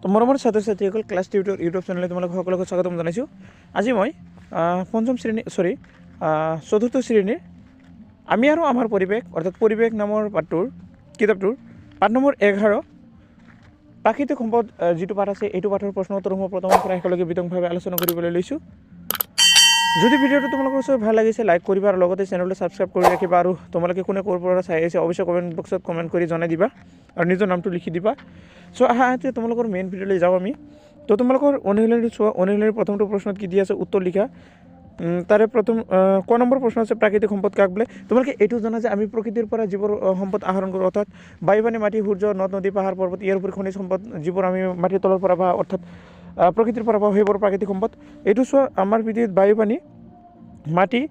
তো মৰমৰ ছাত্ৰ ছাত্ৰীসকল ক্লাছ টিউটৰ ইউটিউব চেনেলে তোমালোক সকলোকে স্বাগতম জনাইছোঁ। আজি মই পঞ্চম শ্ৰেণী চতুৰ্থ শ্ৰেণীৰ আমি আৰু আমাৰ পৰিৱেশ অৰ্থাৎ পৰিৱেশ নামৰ কিতাপটোৰ পাঠ নম্বৰ 11 প্ৰাকৃতিক সম্পদ যিটো পাঠ আছে এইটো পাঠৰ প্ৰশ্ন উত্তৰসমূহ প্ৰথমৰ পৰা একেলগে বিতংভাৱে আলোচনা কৰিবলৈ লৈছোঁ। যদি ভিডিঅ'টো তোমালোকৰ ওচৰত ভাল লাগিছে লাইক কৰিবা আৰু লগতে চেনেলটো ছাবস্ক্ৰাইব কৰি ৰাখিবা আৰু তোমালোকে কোনে ক'ৰ পৰা চাই আছে অৱশ্যই কমেণ্ট বক্সত কমেণ্ট কৰি জনাই দিবা আৰু নিজৰ নামটো লিখি দিবা। চ' এতিয়া তোমালোকৰ মেইন ভিডিঅ'লৈ যাওঁ আমি। তো তোমালোকৰ অনুশীলনীটো চোৱা। অনুশীলনীৰ প্ৰথমটো প্ৰশ্নত কি দি আছে উত্তৰ লিখা। তাৰে প্ৰথম ক নম্বৰ প্ৰশ্ন আছে প্ৰাকৃতিক সম্পদ কাক বোলে। তোমালোকে এইটো জানা যে আমি প্ৰকৃতিৰ পৰা যিবোৰ সম্পদ আহৰণ কৰোঁ অৰ্থাৎ বায়ু পানী মাটি সূৰ্য নদ নদী পাহাৰ পৰ্বত ইয়াৰ উপৰি খনিজ সম্পদ যিবোৰ আমি মাটিৰ তলৰ পৰা পাওঁ অৰ্থাৎ প্ৰকৃতিৰ পৰা পাওঁ সেইবোৰ প্ৰাকৃতিক সম্পদ। এইটো চোৱা আমাৰ পৃথিৱীত বায়ু পানী মাটি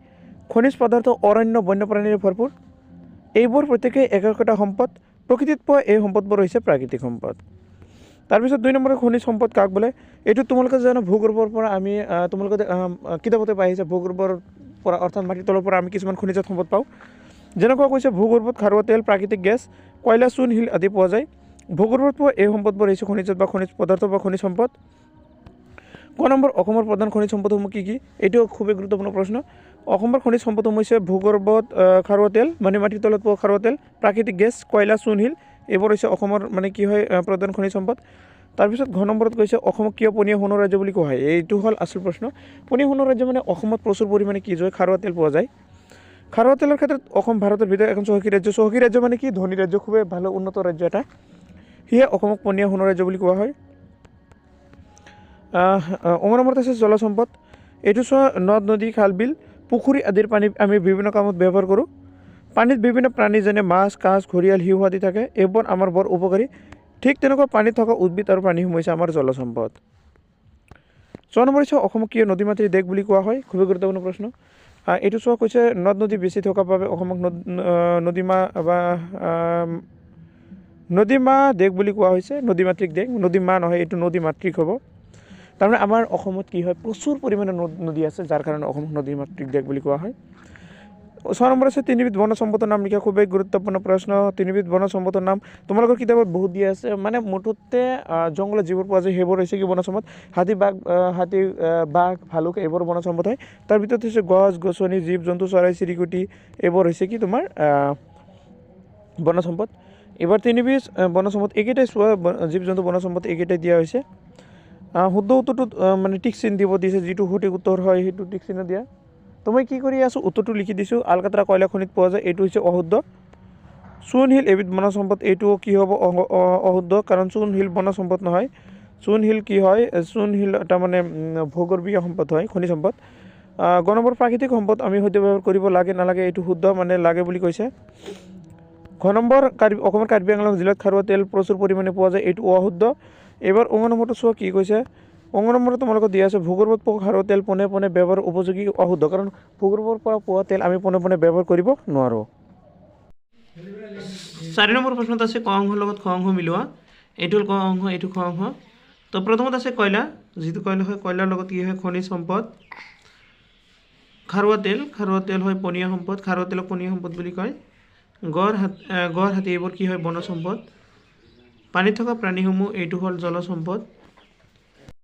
খনিজ পদাৰ্থ অৰণ্য বন্যপ্ৰাণীৰে ভৰপূৰ। এইবোৰ প্ৰত্যেকেই একোটা সম্পদ। প্ৰকৃতিত পোৱা এই সম্পদবোৰ হৈছে প্ৰাকৃতিক সম্পদ। তাৰপিছত 2 নম্বৰ খনিজ সম্পদ কাক বোলে। এইটো তোমালোকে জানো ভূগৰ্ভৰ পৰা আমি তোমালোকে কিতাপতে পাই আহিছে ভূগৰ্ভৰ পৰা অৰ্থাৎ মাটিৰ তলৰ পৰা আমি কিছুমান খনিজ সম্পদ পাওঁ। যেনেকুৱা কৈছে ভূগৰ্ভত খাৰুৱা তেল প্ৰাকৃতিক গেছ কয়লা চূণ শিল আদি পোৱা যায়। ভূগৰ্ভত পোৱা এই সম্পদবোৰ হৈছে খনিজ বা খনিজ পদাৰ্থ বা খনিজ সম্পদ। ক নম্বৰ অসমৰ প্ৰধান খনিজ সম্পদসমূহ কি কি। এইটো খুবেই গুৰুত্বপূৰ্ণ প্ৰশ্ন। অসমৰ খনিজ সম্পদসমূহ হৈছে ভূগৰ্ভত খাৰুৱা তেল মানে মাটিৰ তলত পোৱা খাৰুৱা তেল প্ৰাকৃতিক গেছ কয়লা চূণ শিল এইবোৰ হৈছে অসমৰ কি হয় প্ৰধান খনিজ সম্পদ। তাৰপিছত ঘ নম্বৰত কৈছে অসমক কিয় পনীয়া সোণৰ ৰাজ্য বুলি কোৱা হয়। এইটো হ'ল আচল প্ৰশ্ন। পনীয়া সোণৰ ৰাজ্য মানে অসমত প্ৰচুৰ পৰিমাণে কি হয় খাৰুৱা তেল পোৱা যায়। খাৰুৱা তেলৰ ক্ষেত্ৰত অসম ভাৰতৰ ভিতৰত এখন চহকী ৰাজ্য। চহকী ৰাজ্য মানে কি ধনী ৰাজ্য খুবেই ভাল উন্নত ৰাজ্য এটা। সেয়ে অসমক পনীয়া সোণৰ ৰাজ্য বুলি কোৱা হয়। নম্বৰত আছে জলসম্পদ। এইটো চোৱা নদ নদী খাল বিল পুখুৰী আদিৰ পানী আমি বিভিন্ন কামত ব্যৱহাৰ কৰোঁ। পানীত বিভিন্ন প্ৰাণী যেনে মাছ কাছ ঘৰিয়াল শিহু আদি থাকে। এইবোৰ আমাৰ বৰ উপকাৰী। ঠিক তেনেকুৱা পানীত থকা উদ্ভিদ আৰু প্ৰাণীসমূহ হৈছে আমাৰ জলসম্পদ। 6 নম্বৰ হৈছে অসমক কিয় নদী মাতৃক দেশ বুলি কোৱা হয়। খুবেই গুৰুত্বপূৰ্ণ প্ৰশ্ন। এইটো চোৱা কৈছে নদ নদী বেছি থকাৰ বাবে অসমক নদীমা দেশ বুলি কোৱা হৈছে। নদী মাতৃক দেশ নদীমা নহয় এইটো নদী মাতৃক হ'ব। তাৰমানে আমাৰ অসমত কি হয় প্ৰচুৰ পৰিমাণে নদী আছে যাৰ কাৰণে অসমক নদী মাতৃক দেশ বুলি কোৱা হয়। 6 নম্বৰ আছে 3বিধ বনজ সম্পদৰ নাম লিখা। খুবেই গুৰুত্বপূৰ্ণ প্ৰশ্ন। 3বিধ বনজ সম্পদৰ নাম তোমালোকৰ কিতাপত বহুত দিয়া আছে। মানে মুঠতে জংঘলত যিবোৰ পোৱা যায় সেইবোৰ হৈছে কি বনজ সম্পদ। হাতী বাঘ ভালুক এইবোৰ বনজ সম্পদ হয়। তাৰ ভিতৰত হৈছে গছ গছনি জীৱ জন্তু চৰাই চিৰিকটি এইবোৰ হৈছে কি তোমাৰ বনজ সম্পদ। এইবাৰ 3বিধ বনজ সম্পদ এইকেইটাই চোৱা জীৱ জন্তু বনজ সম্পদ এইকেইটাই দিয়া হৈছে। শুদ্ধ উত্তৰটোত টিক চিন দিব দিছে যিটো সঠিক উত্তৰ হয় সেইটো টিক চিন দিয়া। তো মই কি কৰি আছোঁ উত্তৰটো লিখি দিছোঁ। আলকাটৰা কয়লা খনিত পোৱা যায় এইটো হৈছে অশুদ্ধ। চূণ শিল এবিধ বনজ সম্পদ এইটো কি হ'ব অশুদ্ধ কাৰণ চূণ শিল বনজ সম্পদ নহয়। চূণ শিল কি হয় চূণ শিল এটা ভূগৰ্ভীয় সম্পদ হয় খনিজ সম্পদ। গ নম্বৰ প্ৰাকৃতিক সম্পদ আমি সৈতে ব্যৱহাৰ কৰিব লাগে নালাগে এইটো শুদ্ধ লাগে বুলি কৈছে। ঘ নম্বৰ অসমৰ কাৰ্বি আংলং জিলাত খাৰুৱা তেল প্ৰচুৰ পৰিমাণে পোৱা যায় এইটো অশুদ্ধ। এইবাৰ নম্বৰটো চোৱা কি কৈছে। নম্বৰত তোমালোকক দিয়া আছে ভূগৰ্ভত পোৱা খাৰুৱা তেল পোনে পোনে ব্যৱহাৰ উপযোগী অশুদ্ধ কাৰণ ভূগৰ্ভৰ পৰা পোৱা তেল আমি পোনে পোনে ব্যৱহাৰ কৰিব নোৱাৰোঁ। 4 নম্বৰ প্ৰশ্নত আছে ক অংশৰ লগত খ অংশ মিলোৱা। এইটো হ'ল ক অংশ এইটো খ অংশ। তো প্ৰথমত আছে কয়লা যিটো কয়লা হয় কয়লাৰ লগত কি হয় খনিজ সম্পদ। খাৰুৱা তেল হয় পনীয়া সম্পদ। খাৰুৱা তেলক পনীয়া সম্পদ বুলি কয়। গড় হাতী এইবোৰ কি হয় বনজ সম্পদ। পানীত থকা প্ৰাণীসমূহ এইটো হ'ল জলজ সম্পদ।